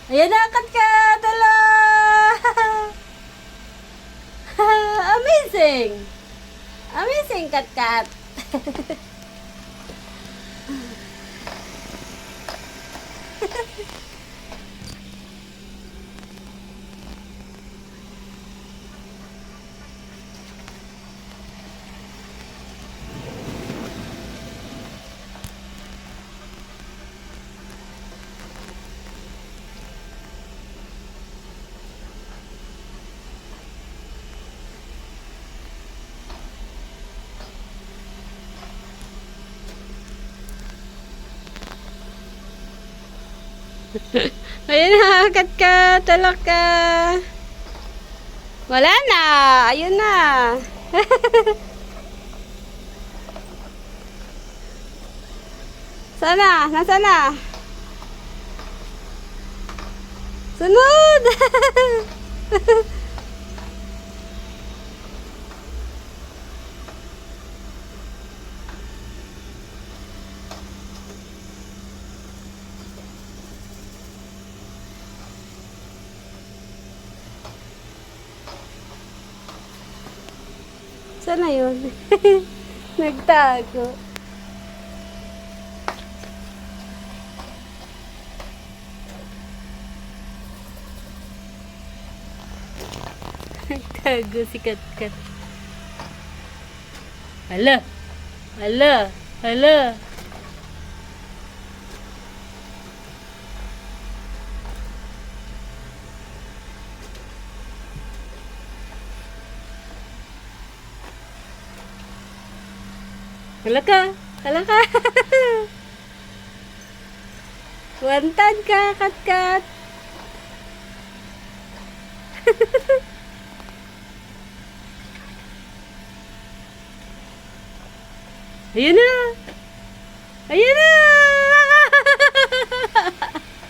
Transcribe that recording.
Ayan na, kat-kat! Ala! Amazing! Amazing, kat-kat! Ayun na, kat-kat! Talak ka! Wala na! Ayun na! Sana? Nasaan na? Sunod! Sana yun? Nagtago. Nagtago si Kat-kat. Hala! Hala! Hala! Hala ka! Hala ka! Wantad ka, Kat-kat! Ayun na! Ayun na!